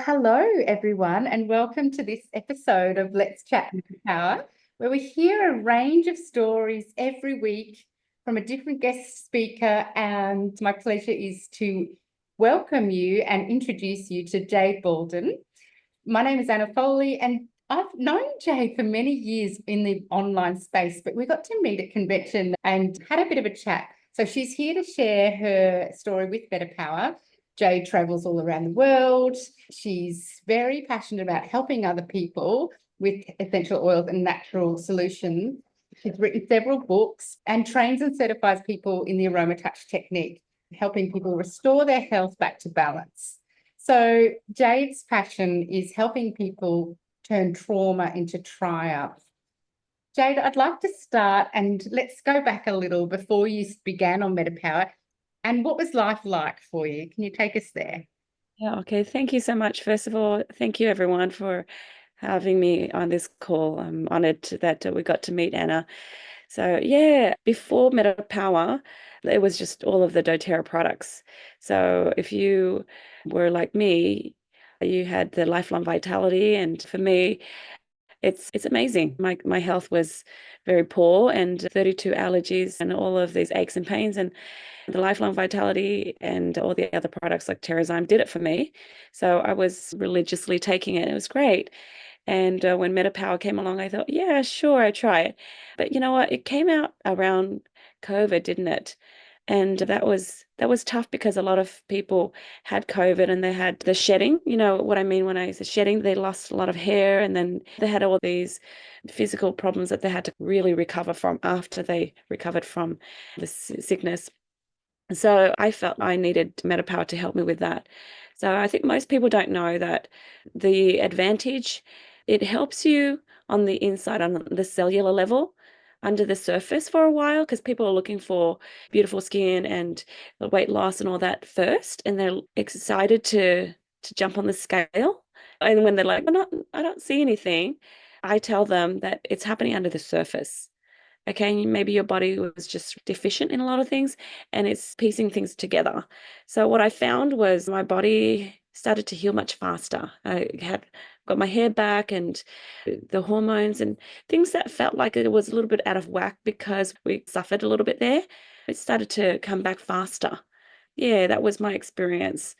Hello, everyone, and welcome to this episode of Let's Chat MetaPWR, where we hear a range of stories every week from a different guest speaker. And my pleasure is to welcome you and introduce you to Jade Balden. My name is Anna Foley, and I've known Jade for many years in the online space, but we got to meet at convention and had a bit of a chat. So she's here to share her story with MetaPWR. Jade travels all around the world. She's very passionate about helping other people with essential oils and natural solutions. She's written several books and trains and certifies people in the aroma touch technique, helping people restore their health back to balance. So Jade's passion is helping people turn trauma into triumph. Jade, I'd like to start, and let's go back a little before you began on MetaPWR. And what was life like for you? Can you take us there? Yeah, okay. Thank you so much. First of all, thank you everyone for having me on this call. I'm honored that we got to meet Anna. So yeah, before MetaPWR, it was just all of the doTERRA products. So if you were like me, you had the lifelong vitality, and for me, it's amazing. My health was very poor and 32 allergies and all of these aches and pains, and the lifelong vitality and all the other products like Terrazyme did it for me. So I was religiously taking it. It was great. And when MetaPWR came along, I thought, yeah, sure, I try it. But you know what? It came out around COVID, didn't it? And that was tough because a lot of people had COVID and they had the shedding. You know what I mean when I say shedding? They lost a lot of hair, and then they had all these physical problems that they had to really recover from after they recovered from the sickness. So I felt I needed MetaPWR to help me with that. So I think most people don't know that the advantage, it helps you on the inside, on the cellular level, under the surface for a while, because people are looking for beautiful skin and weight loss and all that first, and they're excited to jump on the scale. And when they're like, I don't see anything, I tell them that it's happening under the surface. Okay, maybe your body was just deficient in a lot of things and it's piecing things together. So what I found was my body started to heal much faster. I had got my hair back, and the hormones and things that felt like it was a little bit out of whack because we suffered a little bit there, it started to come back faster. Yeah, that was my experience.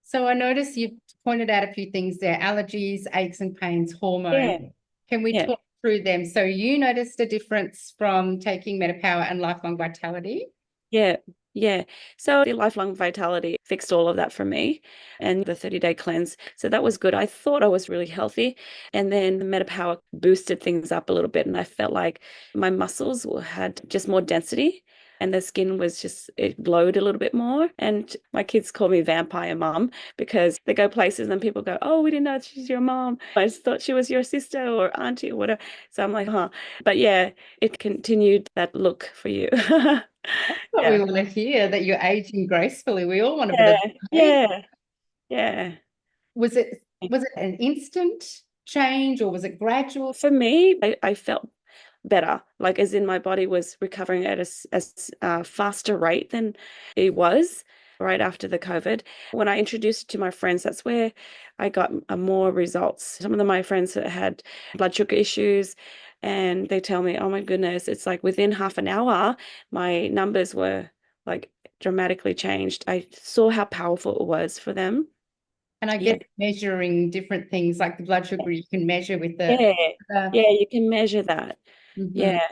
So I noticed you've pointed out a few things there: allergies, aches and pains, Yeah, hormone. Can we yeah. talk through them? So you noticed a difference from taking MetaPWR and lifelong vitality? Yeah, yeah. So the lifelong vitality fixed all of that for me, and the 30-day cleanse. So that was good. I thought I was really healthy. And then the MetaPWR boosted things up a little bit. And I felt like my muscles had just more density. And the skin was just, it glowed a little bit more. And my kids call me vampire mom because they go places and people go, oh, we didn't know she's your mom. I just thought she was your sister or auntie or whatever. So I'm like, huh. But yeah, it continued that look for you. What we Yeah. want to hear, that you're aging gracefully. We all want a bit Yeah, of age. yeah, yeah. Was it an instant change or was it gradual? For me, I felt better, like as in my body was recovering at a faster rate than it was right after the COVID. When I introduced it to my friends, that's where I got more results. Some of my friends that had blood sugar issues, and they tell me, oh my goodness, it's like within half an hour, my numbers were like dramatically changed. I saw how powerful it was for them. And I Yeah. guess measuring different things like the blood sugar you can measure with the Yeah, uh, yeah, you can measure that. mhm. Yeah.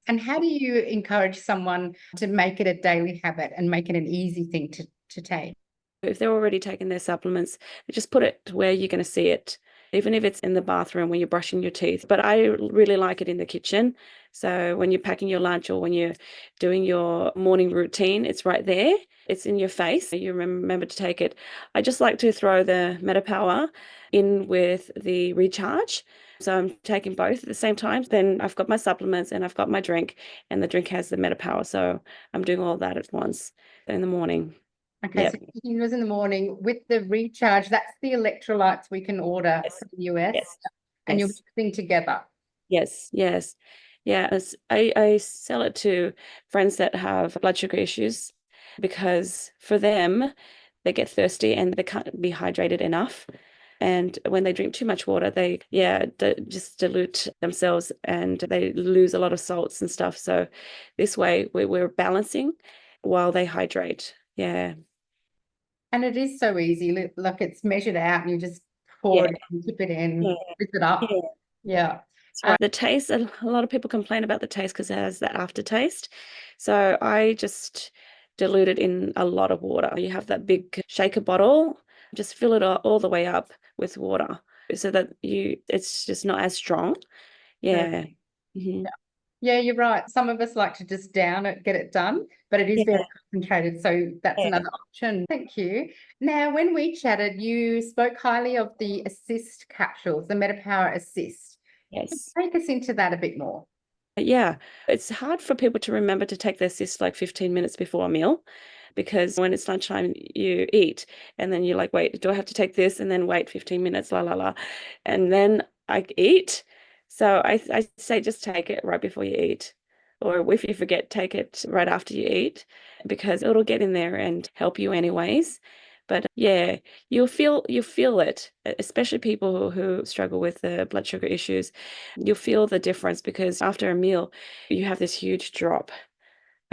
And how do you encourage someone to make it a daily habit and make it an easy thing to take? If they're already taking their supplements, just put it to where you're going to see it, even if it's in the bathroom when you're brushing your teeth. But I really like it in the kitchen. So when you're packing your lunch or when you're doing your morning routine, it's right there. It's in your face. You remember to take it. I just like to throw the MetaPWR in with the recharge. So I'm taking both at the same time. Then I've got my supplements and I've got my drink, and the drink has the MetaPWR. So I'm doing all that at once in the morning. Okay, Yeah. so yours in the morning with the recharge, that's the electrolytes we can order Yes, from the US, yes, and you're yes, mixing together. yes, yes. Yeah, I sell it to friends that have blood sugar issues because for them, they get thirsty and they can't be hydrated enough. And when they drink too much water, they, just dilute themselves and they lose a lot of salts and stuff. So this way we're balancing while they hydrate. Yeah. And it is so easy. Like it's measured out and you just pour Yeah. it in, dip it in, Yeah. whip it up. Yeah. Yeah. That's right. The taste, a lot of people complain about the taste because it has that aftertaste. So I just dilute it in a lot of water. You have that big shaker bottle, just fill it all the way up with water so that it's just not as strong. Yeah. Mhm. Yeah, you're right. Some of us like to just down it, get it done, but it is Yeah. very concentrated. So that's Yeah. another option. Thank you. Now, when we chatted, you spoke highly of the assist capsules, the MetaPWR Assist. Yes. Take us into that a bit more. Yeah, it's hard for people to remember to take their cyst like 15 minutes before a meal because when it's lunchtime, you eat and then you're like, wait, do I have to take this? And then wait 15 minutes, la la la. And then I eat. So I say just take it right before you eat. Or if you forget, take it right after you eat because it'll get in there and help you anyways. But yeah, you'll feel it, especially people who struggle with the blood sugar issues. You'll feel the difference because after a meal, you have this huge drop,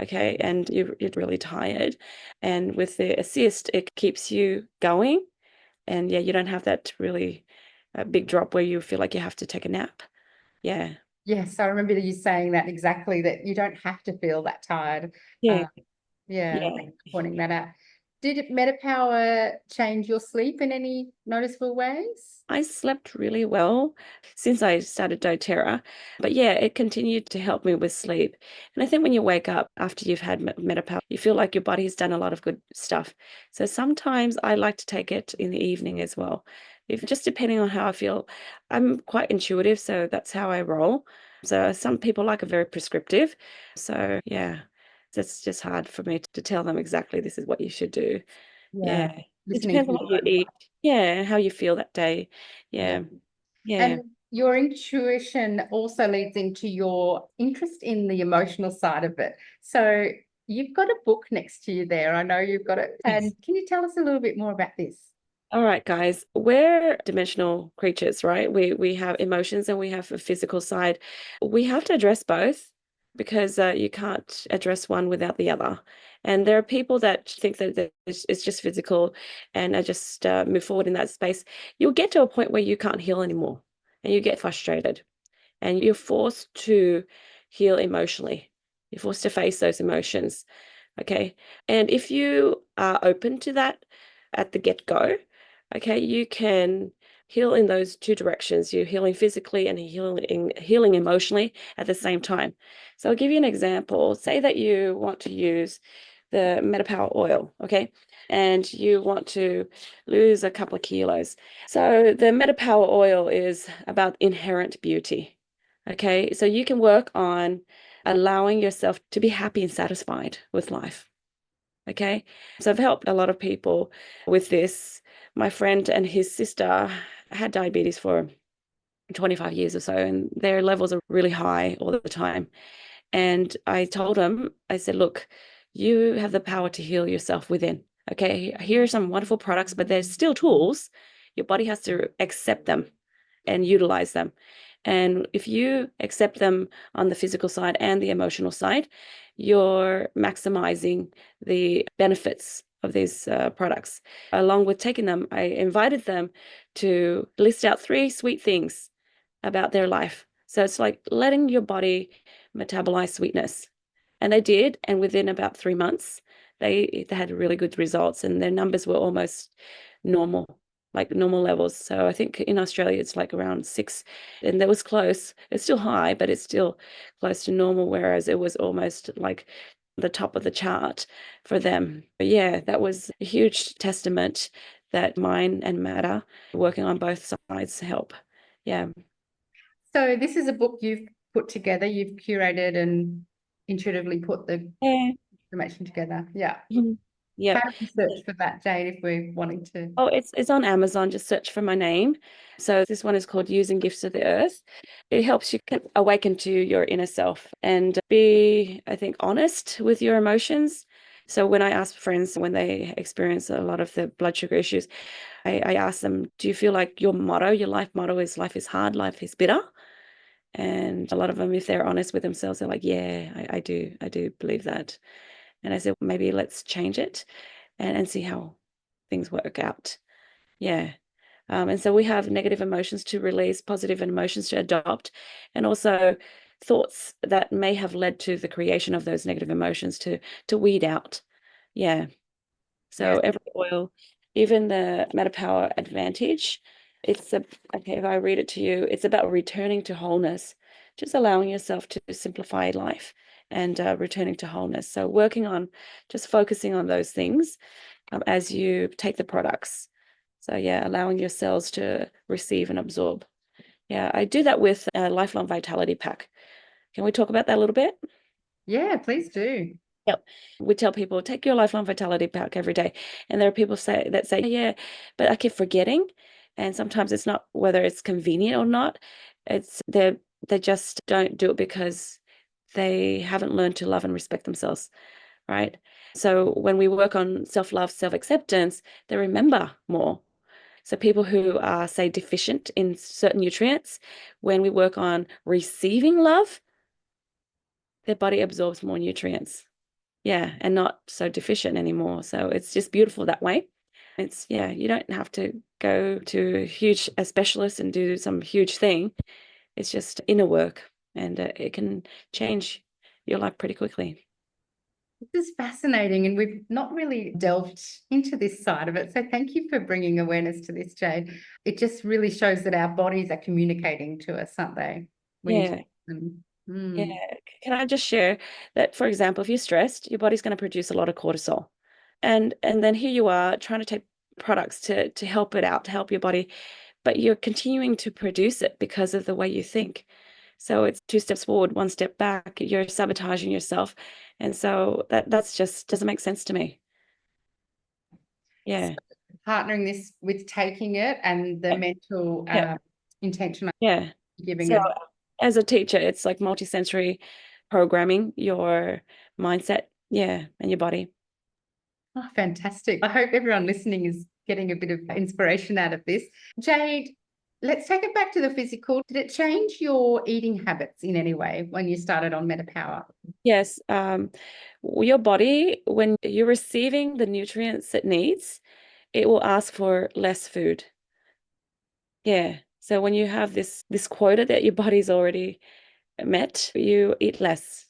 okay, and you're really tired. And with the assist, it keeps you going, and yeah, you don't have that really big drop where you feel like you have to take a nap. Yeah, Yes, I remember you saying that exactly, that you don't have to feel that tired. yeah, Uh, yeah, yeah. thanks for pointing that out. Did MetaPWR change your sleep in any noticeable ways? I slept really well since I started doTERRA, but yeah, it continued to help me with sleep. And I think when you wake up after you've had MetaPWR, you feel like your body has done a lot of good stuff. So sometimes I like to take it in the evening as well. If just depending on how I feel, I'm quite intuitive, so that's how I roll. So some people like are very prescriptive. So yeah, it's just hard for me to tell them exactly this is what you should do. Yeah, Yeah. It listening depends to on your what you own eat. body. Yeah, how you feel that day. Yeah. Yeah. Yeah. And your intuition also leads into your interest in the emotional side of it. So you've got a book next to you there. I know you've got it. Yes. And can you tell us a little bit more about this? All right, guys. We're dimensional creatures, right? We have emotions and we have a physical side. We have to address both because you can't address one without the other. And there are people that think that it's just physical and just move forward in that space. You'll get to a point where you can't heal anymore and you get frustrated. And you're forced to heal emotionally. You're forced to face those emotions. Okay. And if you are open to that at the get-go, okay, you can heal in those two directions. You're healing physically and healing emotionally at the same time. So I'll give you an example. Say that you want to use the MetaPWR oil, okay? And you want to lose a couple of kilos. So the MetaPWR oil is about inherent beauty. Okay, so you can work on allowing yourself to be happy and satisfied with life. Okay, so I've helped a lot of people with this. My friend and his sister had diabetes for 25 years or so, and their levels are really high all the time. And I told him, I said, look, you have the power to heal yourself within. Okay, here are some wonderful products, but there's still tools. Your body has to accept them and utilize them. And if you accept them on the physical side and the emotional side, you're maximizing the benefits of these products. Along with taking them, I invited them to list out 3 sweet things about their life. So it's like letting your body metabolize sweetness. And they did. And within about 3 months, they had really good results and their numbers were almost normal, like normal levels. So I think in Australia, it's like around 6, and that was close. It's still high, but it's still close to normal, whereas it was almost like the top of the chart for them. But yeah, that was a huge testament that mind and matter working on both sides help. Yeah. So this is a book you've put together, you've curated and intuitively put the Yeah. information together. Yeah. Mhm. How Yep. do we search for that, Jade, if we're wanting to? Oh, it's on Amazon. Just search for my name. So this one is called Using Gifts of the Earth. It helps you awaken to your inner self and be, I think, honest with your emotions So when I ask friends when they experience a lot of the blood sugar issues, I ask them, do you feel like your motto, your life motto is life is hard, life is bitter? And a lot of them, if they're honest with themselves, they're like, yeah, I do believe that. And I said, maybe let's change it and see how things work out. Yeah. And so we have negative emotions to release, positive emotions to adopt, and also thoughts that may have led to the creation of those negative emotions to weed out. Yeah. So Yes. every oil, even the MetaPWR Advantage, okay, if I read it to you, it's about returning to wholeness, just allowing yourself to simplify life and returning to wholeness. So working on just focusing on those things as you take the products. So yeah, allowing your cells to receive and absorb. Yeah, I do that with a lifelong vitality pack. Can we talk about that a little bit? Yeah, please do. Yep. We tell people take your lifelong vitality pack every day. And there are people that say, yeah, but I keep forgetting. And sometimes it's not whether it's convenient or not. It's they just don't do it because they haven't learned to love and respect themselves. Right. So when we work on self-love, self-acceptance, they remember more. So people who are, say, deficient in certain nutrients, when we work on receiving love, their body absorbs more nutrients. Yeah, and not so deficient anymore. So it's just beautiful that way. Yeah, you don't have to go to a specialist and do some huge thing. It's just inner work, and it can change your life pretty quickly. This is fascinating, and we've not really delved into this side of it. So thank you for bringing awareness to this, Jade. It just really shows that our bodies are communicating to us, aren't they? When you Yeah. talk to them. Yeah. Can I just share that, for example, if you're stressed, your body's going to produce a lot of cortisol. And then here you are trying to take products to help it out, to help your body, but you're continuing to produce it because of the way you think. So it's two steps forward, one step back. You're sabotaging yourself. And so that's just doesn't make sense to me. So Yeah. partnering this with taking it and the Yeah. mental Yeah. intention Yeah. you're giving So us. as a teacher, it's like multisensory programming your mindset, yeah, and your body. Oh, fantastic. I hope everyone listening is getting a bit of inspiration out of this. Jade, let's take it back to the physical. Did it change your eating habits in any way when you started on MetaPWR? Yes, your body, when you're receiving the nutrients it needs, it will ask for less food. Yeah. So when you have this quota that your body's already met, you eat less.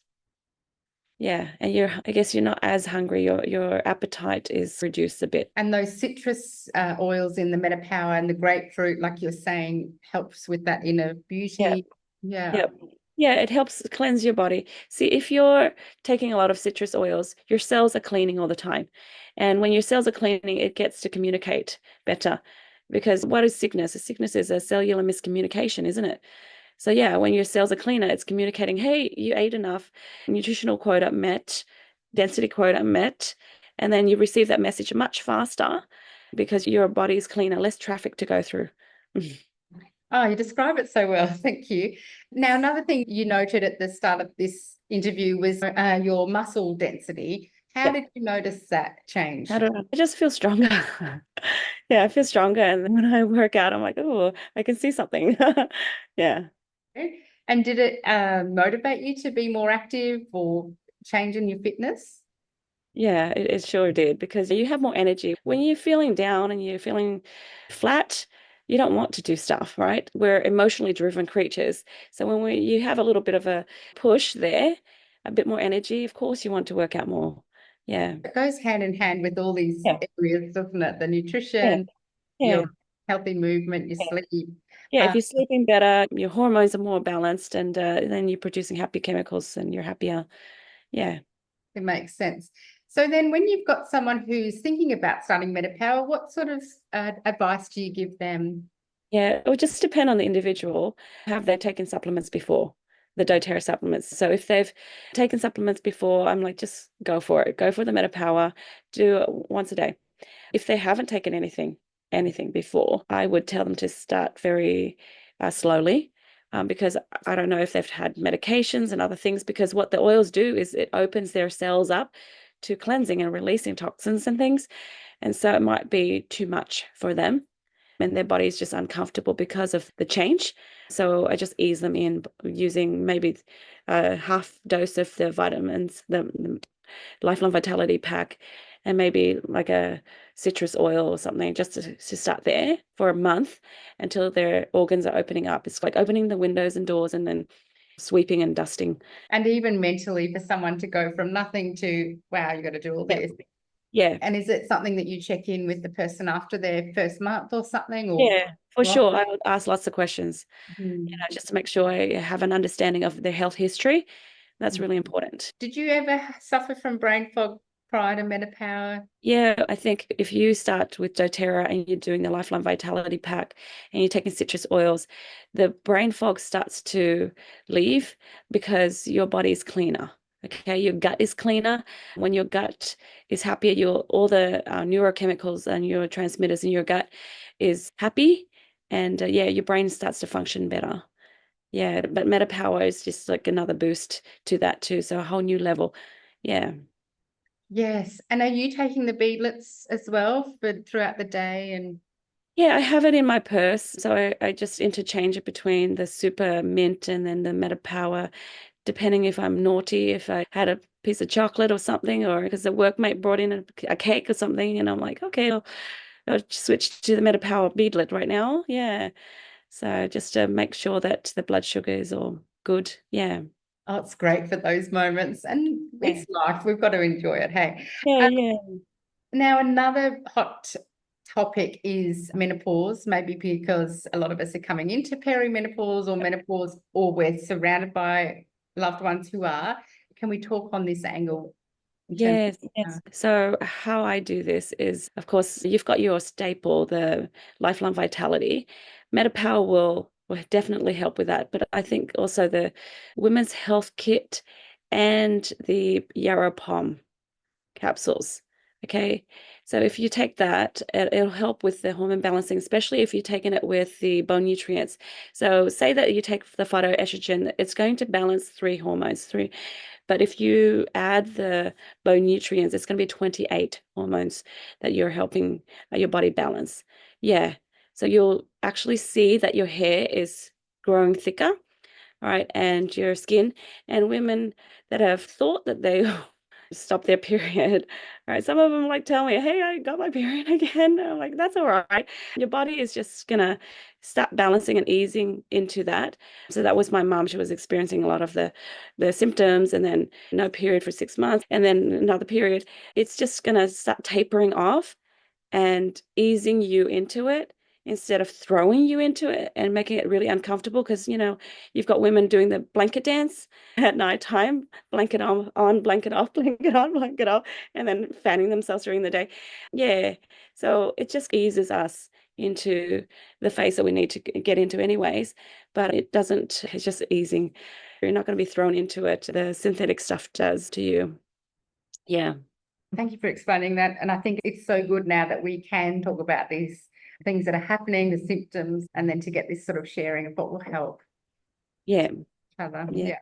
Yeah, and I guess you're not as hungry. Your appetite is reduced a bit. And those citrus oils in the MetaPWR and the grapefruit, like you're saying, helps with that inner Yeah. beauty. Yeah. Yeah. Yeah, it helps cleanse your body. See, if you're taking a lot of citrus oils, your cells are cleaning all the time. And when your cells are cleaning, it gets to communicate better. Because what is sickness? A sickness is a cellular miscommunication, isn't it? So yeah, when your cells are cleaner, it's communicating, hey, you ate enough, nutritional quota met, density quota met, and then you receive that message much faster because your body is cleaner, less traffic to go through. Oh, you describe it so well. Thank you. Now, another thing you noted at the start of this interview was your muscle density. How Yep. did you notice that change? I don't know. I just feel stronger. Yeah, I feel stronger. And then when I work out, I'm like, oh, I can see something. Yeah. And did it motivate you to be more active or change in your fitness? Yeah, it sure did because you have more energy. When you're feeling down and you're feeling flat, you don't want to do stuff, right? We're emotionally driven creatures. So you have a little bit of a push there, a bit more energy, of course you want to work out more. Yeah. It goes hand in hand with all these Yeah. areas, doesn't it? The Yeah. nutrition, your Yeah. healthy movement, your Yeah. sleep. Yeah, if Uh, you're sleeping better, your hormones are more balanced and then you're producing happy chemicals and you're happier. Yeah. it makes sense. So then when you've got someone who's thinking about starting MetaPWR, what sort of advice do you give them? Yeah, it would just depend on the individual. Have they taken supplements before? The doTERRA supplements. So if they've taken supplements before, I'm like, just go for it. Go for the MetaPWR. Do it once a day. If they haven't taken anything before, I would tell them to start very slowly, because I don't know if they've had medications and other things, because what the oils do is it opens their cells up to cleansing and releasing toxins and things. And so it might be too much for them, and their body is just uncomfortable because of the change. So I just ease them in using maybe a half dose of the vitamins, the Lifelong Vitality pack, and maybe like a citrus oil or something, just to start there for a month until their organs are opening up. It's like opening the windows and doors and then sweeping and dusting. And even mentally, for someone to go from nothing to, wow, you got to do all this. Yeah. And is it something that you check in with the person after their first month or something? Or Yeah, for sure. I would ask lots of questions, Mm. just to make sure I have an understanding of their health history. That's really important. Did you ever suffer from brain fog prior to MetaPWR? Yeah, I think if you start with doTERRA and you're doing the Lifelong Vitality pack and you're taking citrus oils, the brain fog starts to leave because your body is cleaner. Okay, your gut is cleaner. When your gut is happier, all the neurochemicals and neurotransmitters in your gut is happy, and yeah, your brain starts to function better. Yeah, but MetaPWR is just like another boost to that too. So a whole new level. Yeah. Yes. And are you taking the beadlets as well for throughout the day? And Yeah, I have it in my purse. So I just interchange it between the super mint and then the MetaPWR, depending if I'm naughty, if I had a piece of chocolate or something, or because a workmate brought in a cake or something. And I'm like, okay, I'll switch to the MetaPWR beadlet right now. Yeah. So just to make sure that the blood sugar is all good. Yeah. oh, it's great for those moments. And Yeah. it's life. We've got to enjoy it. Hey. Yeah. Yeah. Now, another hot topic is menopause, maybe because a lot of us are coming into perimenopause or menopause, or we're surrounded by loved ones who are. Can we talk on this angle in terms Yes, of, yes. So how I do this is, of course, you've got your staple, the Lifelong Vitality. MetaPWR will definitely help with that. But I think also the Women's Health Kit and the Yarrow Palm capsules. Okay. So if you take that, it'll help with the hormone balancing, especially if you're taking it with the bone nutrients. So say that you take the phytoestrogen, it's going to balance three hormones, but if you add the bone nutrients, it's going to be 28 hormones that you're helping your body balance. Yeah. So you'll actually see that your hair is growing thicker, all right, and your skin. And women that have thought that they stop their period, all right, some of them like tell me, hey, I got my period again. I'm like, that's all right. Your body is just gonna start balancing and easing into that. So that was my mom. She was experiencing a lot of the symptoms, and then no period for 6 months, and then another period. It's just gonna start tapering off and easing you into it instead of throwing you into it and making it really uncomfortable. Because, you've got women doing the blanket dance at nighttime, blanket on, blanket off, blanket on, blanket off, and then fanning themselves during the day. Yeah. So it just eases us into the phase that we need to get into anyways, but it's just easing. You're not going to be thrown into it. The synthetic stuff does to you. Yeah. thank you for explaining that. And I think it's so good now that we can talk about these things that are happening, the symptoms, and then to get this sort of sharing of what will help Yeah. each other. Yeah.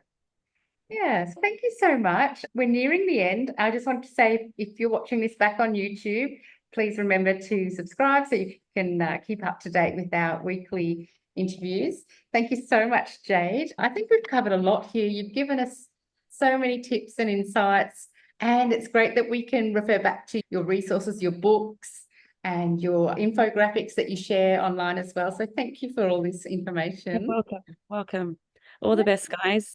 Yes, thank you so much. We're nearing the end. I just want to say, if you're watching this back on YouTube, please remember to subscribe so you can keep up to date with our weekly interviews. Thank you so much, Jade. I think we've covered a lot here. You've given us so many tips and insights, and it's great that we can refer back to your resources, your books, and your infographics that you share online as well. So thank you for all this You're information. welcome. Welcome. All the best, guys.